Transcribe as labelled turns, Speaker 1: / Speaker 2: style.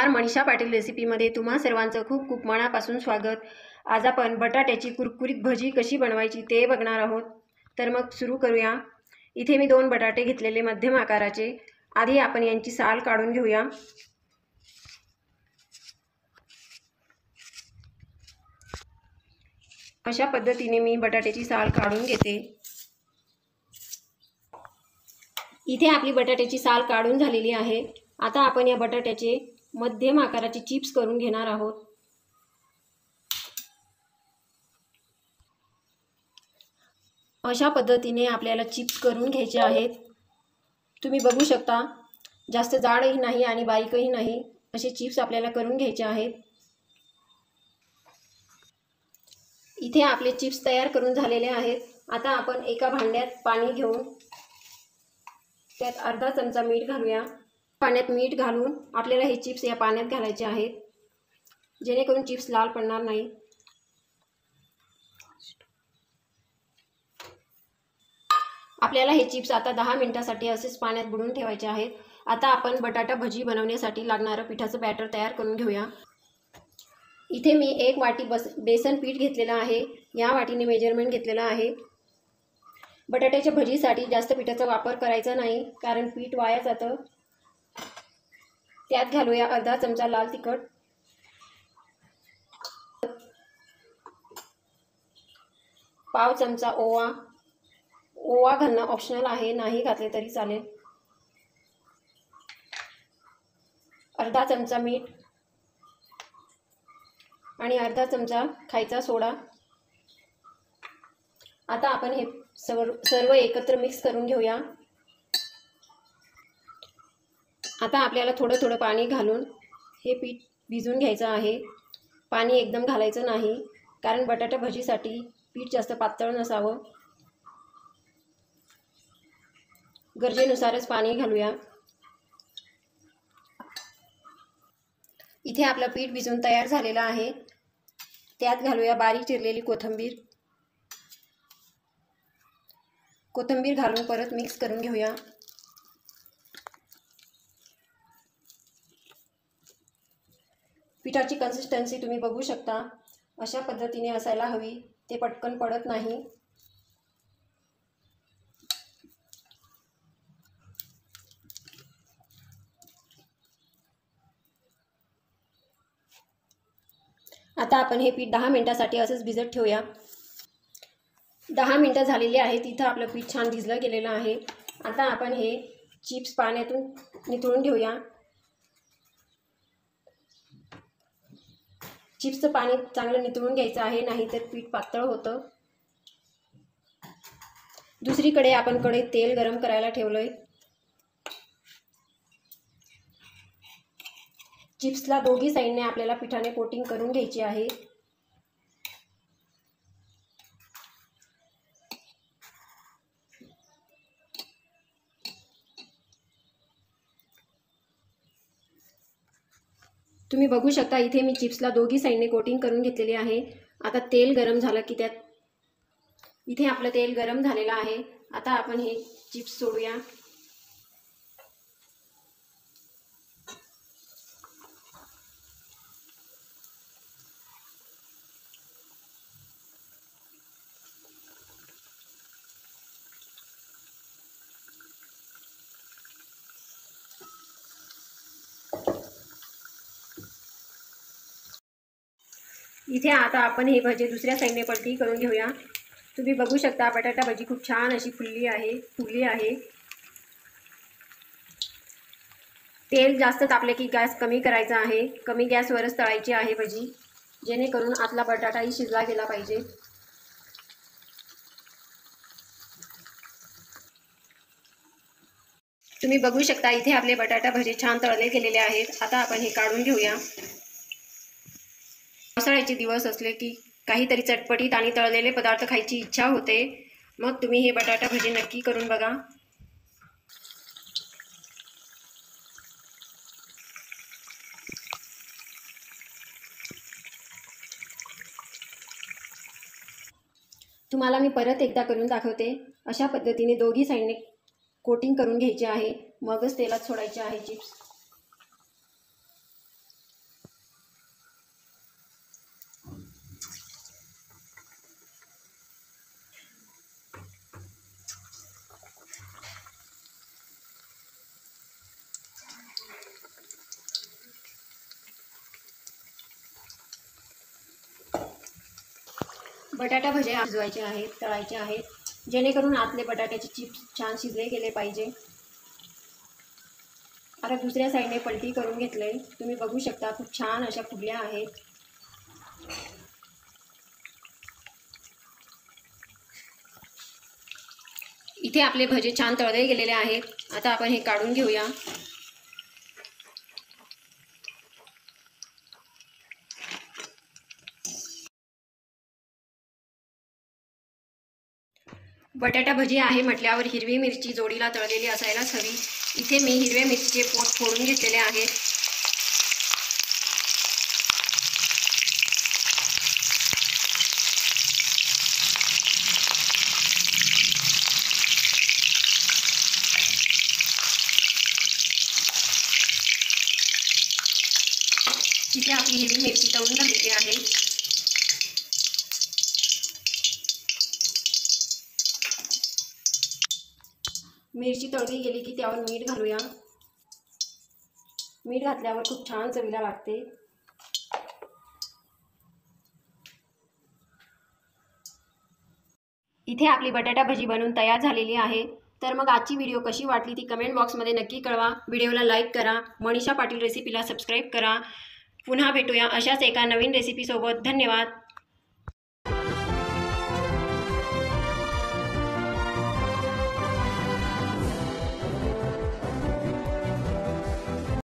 Speaker 1: नमस्कार, मनीषा पाटील रेसिपीमध्ये तुम्हा सर्वांचं खूप खूप मनापासून स्वागत। आज आपण बटाट्याची कुरकुरीत भजी कशी बनवायची ते बघणार आहोत। तर मग सुरू करूया। इथे मी 2 बटाटे घेतलेले मध्यम आकाराचे। आधी आपण यांची साल काढून घेऊया। अशा पद्धतीने मी बटाट्याची साल काढून घेते। इथे आपली बटाट्याची साल काढून झालेली आहे। आता आपण या बटाट्याचे मध्यम आकाराचे चिप्स करून घेणार आहोत। अशा पद्धतीने आपल्याला चिप्स करून घ्यायचे आहेत। तुम्ही बघू शकता, जास्त जाडही नाही आणि बारीकही नाही, असे चिप्स आपल्याला करून घ्यायचे आहेत। इथे आपले चिप्स तयार करून झालेले आहेत। आता आपण एका भांड्यात पाणी घेऊन त्यात अर्धा चमचा मीठ घालूया। पाण्यात मीठ घालून आपल्याला हे चिप्स या पाण्यात घालायचे आहेत, जेणेकरून चिप्स लाल पडणार नाही। आपल्याला हे चिप्स आता 10 मिनिटांसाठी असेच पाण्यात बुडवून ठेवायचे आहेत। आता आपण बटाटा भजी बनवण्यासाठी लागणारं पिठाचं बॅटर तयार करून घेऊया। इथे मी 1 वाटी बेसन पीठ घेतलेलं आहे। या वाटीने मेजरमेंट घेतलेलं आहे। बटाट्याच्या भजीसाठी जास्त पिठाचा वापर करायचा नाही, कारण पीठ वाया जातं। त्यात घालूया अर्धा चमचा लाल तिखट, पाव चमचा ओवा। ओवा घालणं ऑप्शनल आहे, नाही घातले तरी चालेल। अर्धा चमचा मीठ आणि अर्धा चमचा खायचा सोडा। आता आपण हे सर्व एकत्र मिक्स करून घेऊया। आता आपल्याला थोडं थोडं पाणी घालून हे पीठ भिजवून घ्यायचं आहे। पाणी एकदम घालायचं नाही, कारण बटाटा भजीसाठी पीठ जास्त पातळ नसावं। गरजेनुसारच पाणी घालूया। इथे आपलं पीठ भिजून तयार झालेलं आहे। त्यात घालूया बारीक चिरलेली कोथिंबीर। कोथिंबीर घालून परत मिक्स करून घेऊया। पिठाची कन्सिस्टन्सी तुम्ही बघू शकता, अशा पद्धतीने असायला हवी, ते पटकन पडत नाही। आता आपण हे पीठ 10 मिनिटांसाठी असंच भिजत ठेवूया। 10 मिनिटं झालेली आहेत। इथं आपलं पीठ छान भिजलं गेलेलं आहे। आता आपण हे चिप्स पाण्यातून निथळून घेऊया। चिप्सचं पाणी चांगलं निथळून घ्यायचं आहे, नाहीतर पीठ पातळ होतं। दुसरीकडे आपण कढईत तेल गरम करायला ठेवलंय। चिप्सला दोन्ही साईडने आपल्याला पिठाने कोटिंग करून घ्यायची आहे। तुम्ही बघू शकता, इथे मी चिप्सला दोन्ही साईडने कोटिंग करून घेतलेली आहे। आता तेल गरम झालं की इथे आपलं तेल गरम झालेलं आहे। आता आपण हे चिप्स सोडूया। इथे आता आपण हे भजी दुसऱ्या साईडने पलटी करून घेऊया। तुम्ही बघू शकता, बटाटा भजी खूप छान अशी फुगली आहे। तेल जास्त तापले की गॅस कमी करायचा आहे। कमी गॅसवरच तळायची आहे भजी, जेणेकरून आतला बटाटाही शिजला गेला पाहिजे। तुम्ही बघू शकता, इथे आपले बटाटा भजी छान तळले गेलेले आहेत। आता आपण हे काढून घेऊया। पावसाळ्याचे दिवस असले की काहीतरी चटपटीत आणि तळलेले पदार्थ खायची इच्छा होते। मग तुम्ही हे बटाटा भजी नक्की करून बघा। तुम्हाला मी परत एकदा करून दाखवते। अशा पद्धतीने दोन्ही साईडने कोटिंग करून घ्यायचे आहे, मगच तेलात सोडायचे आहे चिप्स। बटाटा भज्या शिजवायचे आहेत, तळायचे आहेत, जेणेकरून आतले बटाट्याचे चिप्स छान शिजले गेले पाहिजे. आता दुसऱ्या साईडने पलटी करून घेतले. तुम्ही बघू शकता खूप छान अशा फुगल्या आहेत. इथे आपले भजे छान तळले गेलेले आहेत. आता आपण हे काढून घेऊया. बटाटा भजी आहे म्हटल्यावर हिरवी मिरची जोडीला तळलेली असायलाच हवी. इथे मी हिरव्या मिरचीचे पोट फोडून घेतलेले आहेत. इथे आपली हिरवी मिरची तळून झालेली आहे. मिरची तळली गेली की त्यावर मीठ घालूया. मीठ घातल्यावर खूप छान चवीला लागते. इथे आपली बटाटा भजी बनवून तयार झालेली आहे. तर मग आजची व्हिडिओ कशी वाटली ती कमेंट बॉक्समध्ये नक्की कळवा. व्हिडिओला लाईक करा. मनीषा पाटील रेसिपीला सबस्क्राईब करा. पुन्हा भेटूया अशाच एका नवीन रेसिपीसोबत. धन्यवाद.